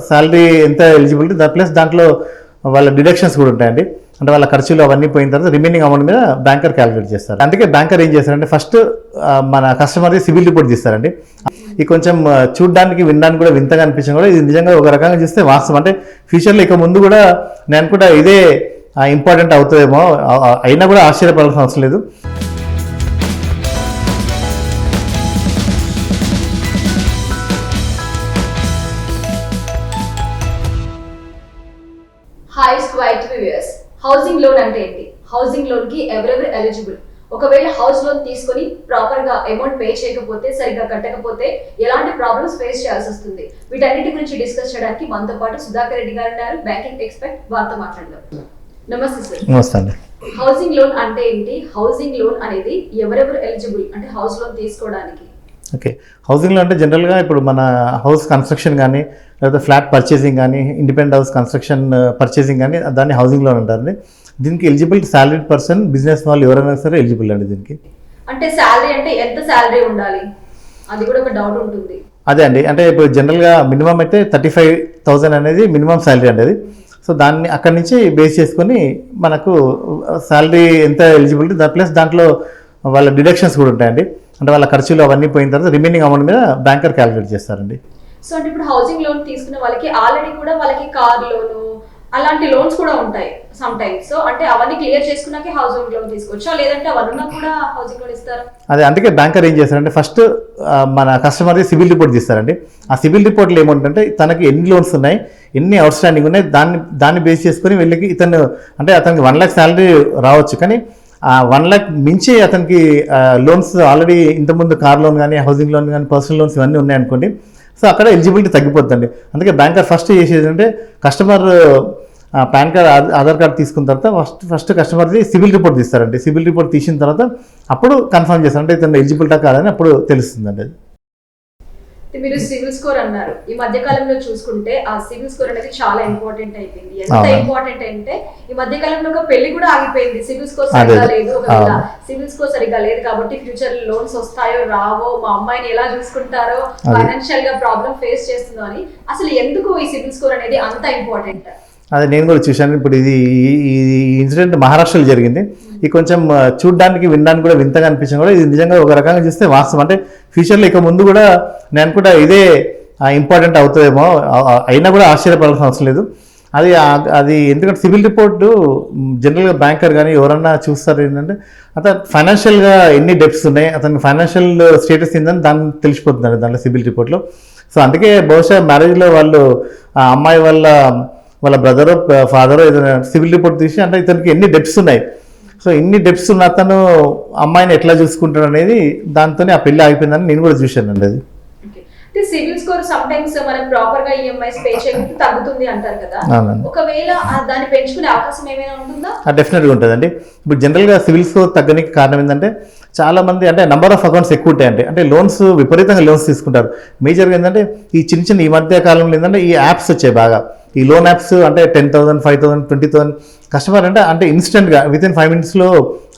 Salary ఎంత eligibility plus దాంట్లో వాళ్ళ డిడక్షన్స్ కూడా ఉంటాయండి. అంటే వాళ్ళ ఖర్చులు అవన్నీ పోయిన తర్వాత రిమైనింగ్ అమౌంట్ మీద బ్యాంకర్ క్యాలిక్యులేట్ చేస్తారు. అందుకే బ్యాంకర్ ఏం చేస్తారంటే ఫస్ట్ మన కస్టమర్ది సిబిల్ రిపోర్ట్ తీస్తారండి. ఇది కొంచెం చూడడానికి వినడానికి కూడా వింతగా అనిపించడం కూడా ఇది నిజంగా ఒక రకంగా చూస్తే వాస్తవం. అంటే ఫ్యూచర్లో ఇక ముందు కూడా నేను కూడా ఇదే ఇంపార్టెంట్ అవుతుందేమో, అయినా కూడా ఆశ్చర్యపడాల్సిన అవసరం లేదు. హాయ్ స్క్వైట్ వ్యూయర్స్, హౌసింగ్ లోన్ అంటే ఏంటి, హౌసింగ్ లోన్ కి ఎవరెవరు ఎలిజిబుల్, ఒకవేళ హౌస్ లోన్ తీసుకొని ప్రాపర్ గా అమౌంట్ పే చేయకపోతే, సరిగ్గా కట్టకపోతే ఎలాంటి ప్రాబ్లమ్స్ ఫేస్ చేయాల్సి వస్తుంది, వీటన్నిటి గురించి డిస్కస్ చేయడానికి మనతో పాటు సుధాకర్ రెడ్డి గారు ఉన్నారు, బ్యాంకింగ్ ఎక్స్పర్ట్. వారితో మాట్లాడదాం. నమస్తే సార్. నమస్తే అండి. హౌసింగ్ లోన్ అంటే ఏంటి, హౌసింగ్ లోన్ అనేది ఎవరెవరు ఎలిజిబుల్ అంటే హౌస్ లోన్ తీసుకోవడానికి? ఓకే, హౌసింగ్ లోన్ అంటే జనరల్గా ఇప్పుడు మన హౌస్ కన్స్ట్రక్షన్ కానీ లేకపోతే ఫ్లాట్ పర్చేసింగ్ కానీ ఇండిపెండెంట్ హౌస్ కన్స్ట్రక్షన్ పర్చేసింగ్ కానీ దాన్ని హౌసింగ్ లోన్ అంటారండి. దీనికి ఎలిజిబుల్ సాలరీడ్ పర్సన్, బిజినెస్ వాళ్ళు ఎవరైనా సరే ఎలిజిబుల్ అండి దీనికి. అంటే శాలరీ అంటే ఎంత శాలరీ ఉండాలి, అది కూడా ఒక డౌట్ ఉంటుంది. అదే అండి, అంటే ఇప్పుడు జనరల్గా మినిమం అయితే 35,000 అనేది మినిమం శాలరీ అండి అది. సో దాన్ని అక్కడి నుంచి బేస్ చేసుకొని మనకు శాలరీ ఎంత ఎలిజిబిలిటీ ప్లస్ దాంట్లో వాళ్ళ డిడక్షన్స్ కూడా ఉంటాయండి. అంటే వాళ్ళ ఖర్చులు అవన్నీ పోయిన తర్వాత రిమైనింగ్ అమౌంట్ మీద బ్యాంకర్ క్యాలిక్యులేట్ చేస్తారండి. సో అంటే ఇప్పుడు హౌసింగ్ లోన్ తీసుకున్న వాళ్ళకి ఆల్రెడీ కూడా వాళ్ళకి కార్ లోను అలాంటి లోన్స్ కూడా ఉంటాయి సమ్ టైమ్స్. సో అంటే అవన్నీ క్లియర్ చేసుకున్నాకే హౌసింగ్ లోన్ తీసుకోవచ్చా, లేదంటే అవన్నీ కూడా హౌసింగ్ లోన్ ఇస్తారా? అదే, అందుకే బ్యాంకర్ ఏం చేస్తారంటే ఫస్ట్ మన కస్టమర్ది సిబిల్ రిపోర్ట్ తీస్తారండి. ఆ సిబిల్ రిపోర్ట్లో ఏముంటుందంటే తనకి ఎన్ని లోన్స్ ఉన్నాయి, ఎన్ని అవుట్ స్టాండింగ్ ఉన్నాయి, దాన్ని బేస్ చేసుకొని వీళ్ళకి ఇతను అంటే అతనికి 1 lakh శాలరీ రావచ్చు, కానీ ఆ 1 lakh మించి అతనికి లోన్స్ ఆల్రెడీ ఇంతకుముందు కార్ లోన్ కానీ హౌసింగ్ లోన్ కానీ పర్సనల్ లోన్స్ ఇవన్నీ ఉన్నాయనుకోండి. సో అక్కడ ఎలిజిబిలిటీ తగ్గిపోతుంది. అందుకే బ్యాంకర్ ఫస్ట్ చేసేది అంటే customer PAN card, Aadhaar card తీసుకున్న తర్వాత ఫస్ట్ కస్టమర్ది సిబిల్ రిపోర్ట్ తీస్తారండి. సిబిల్ రిపోర్ట్ తీసిన తర్వాత అప్పుడు కన్ఫర్మ్ చేస్తారు, అంటే ఇతను ఎలిజిబిలిటా కాదని అప్పుడు తెలుస్తుందండి అది. మీరు సివిల్ స్కోర్ అన్నారు, ఈ మధ్య కాలంలో చూసుకుంటే ఆ సివిల్ స్కోర్ అనేది చాలా ఇంపార్టెంట్ అయిపోయింది. ఎంత ఇంపార్టెంట్ అంటే ఈ మధ్య కాలంలో ఒక పెళ్లి కూడా ఆగిపోయింది, సివిల్ స్కోర్ సరిగా లేదు. ఒకవేళ సివిల్ స్కోర్ సరిగా లేదు కాబట్టి ఫ్యూచర్ లోన్స్ వస్తాయో రావో, మా అమ్మాయిని ఎలా చూసుకుంటారో, ఫైనాన్షియల్ గా ప్రాబ్లం ఫేస్ చేస్తుందో అని. అసలు ఎందుకు ఈ సివిల్ స్కోర్ అనేది అంత ఇంపార్టెంట్? అదే నేను కూడా చూశాను. ఇప్పుడు ఈ ఇన్సిడెంట్ మహారాష్ట్రలో జరిగింది. ఇది కొంచెం చూడడానికి వినడానికి కూడా వింతగా అనిపించడం కూడా ఇది నిజంగా ఒక రకంగా చూస్తే వాస్తవం. అంటే ఫ్యూచర్లో ఇక ముందు కూడా నేను కూడా ఇదే ఇంపార్టెంట్ అవుతుందేమో, అయినా కూడా ఆశ్చర్యపడాల్సిన అవసరం లేదు. అది ఎందుకంటే సివిల్ రిపోర్టు జనరల్గా బ్యాంకర్ కానీ ఎవరన్నా చూస్తారు ఏంటంటే అతను ఫైనాన్షియల్గా ఎన్ని డెప్ట్స్ ఉన్నాయి, అతనికి ఫైనాన్షియల్ స్టేటస్ ఏందని దాన్ని తెలిసిపోతుందండి దాంట్లో సివిల్ రిపోర్ట్లో. సో అందుకే బహుశా మ్యారేజ్లో వాళ్ళు ఆ అమ్మాయి వాళ్ళ బ్రదరో ఫాదరో ఏదైనా సివిల్ రిపోర్ట్ తీసి అంటే ఇతనికి ఎన్ని డెప్ట్స్ ఉన్నాయి, సో ఇన్ని డెప్ట్స్ ఉన్న అతను అమ్మాయిని ఎట్లా చూసుకుంటాడు అనేది దాంతోనే ఆ పెళ్లి ఆగిపోయిందని నేను కూడా చూశానండి అది. సివిల్ స్కోర్ సమ్ టైమ్స్ మనం ప్రాపర్ గా ఈఎంఐస్ పే చేయకపోతే తగ్గుతుంది అంటారు కదా, ఒకవేళ దాన్ని పెంచుకునే అవకాశం ఏమైనా ఉంటుందా? డెఫినెట్గా ఉంటుందండి. ఇప్పుడు జనరల్గా సివిల్ స్కోర్ తగ్గడానికి కారణం ఏంటంటే చాలా మంది అంటే నెంబర్ ఆఫ్ అకౌంట్స్ ఎక్కువ ఉంటాయండి. అంటే లోన్స్ విపరీతంగా లోన్స్ తీసుకుంటారు. మేజర్గా ఏంటంటే ఈ మధ్య కాలంలో ఏంటంటే ఈ యాప్స్ వచ్చాయి బాగా, ఈ లోన్ యాప్స్ అంటే 10,000, 5,000, 20,000 కస్టమర్ అంటే ఇన్స్టెంట్గా వితిన్ 5 minutesలో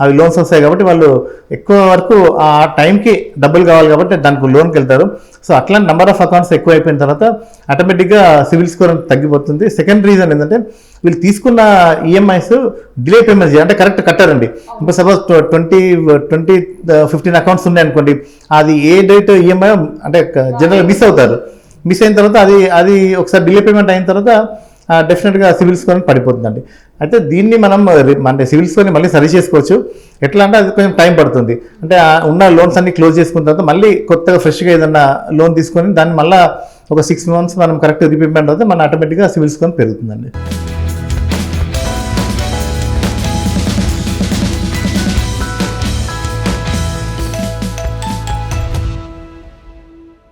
అవి లోన్స్ వస్తాయి కాబట్టి వాళ్ళు ఎక్కువ వరకు ఆ టైంకి డబ్బులు కావాలి కాబట్టి దానికి లోన్కి వెళ్తారు. సో అట్లాంటి నెంబర్ ఆఫ్ అకౌంట్స్ ఎక్కువ అయిపోయిన తర్వాత ఆటోమేటిక్గా సివిల్ స్కోర్ తగ్గిపోతుంది. సెకండ్ రీజన్ ఏంటంటే వీళ్ళు తీసుకున్న ఈఎంఐస్ డిలే పేమెంట్స్ అంటే కరెక్ట్ కట్టారండి. ఇప్పుడు సపోజ్ 15 అకౌంట్స్ ఉన్నాయనుకోండి, అది ఏ డేట్ ఈఎంఐ అంటే జనరల్గా మిస్ అయిన తర్వాత అది ఒకసారి డిలే పేమెంట్ అయిన తర్వాత డెఫినెట్గా సివిల్ స్కోర్ పడిపోతుందండి. అయితే దీన్ని మనం అంటే సివిల్ స్కోర్ని మళ్ళీ సరి చేసుకోవచ్చు. ఎట్లా అంటే అది కొంచెం టైం పడుతుంది. అంటే ఉన్న లోన్స్ అన్ని క్లోజ్ చేసుకున్న తర్వాత మళ్ళీ కొత్తగా ఫ్రెష్గా ఏదన్నా లోన్ తీసుకొని దాన్ని మళ్ళీ ఒక 6 months మనం కరెక్ట్ రీపేమెంట్ అవుతే మన ఆటోమేటిక్గా సివిల్ స్కోర్ పెరుగుతుందండి.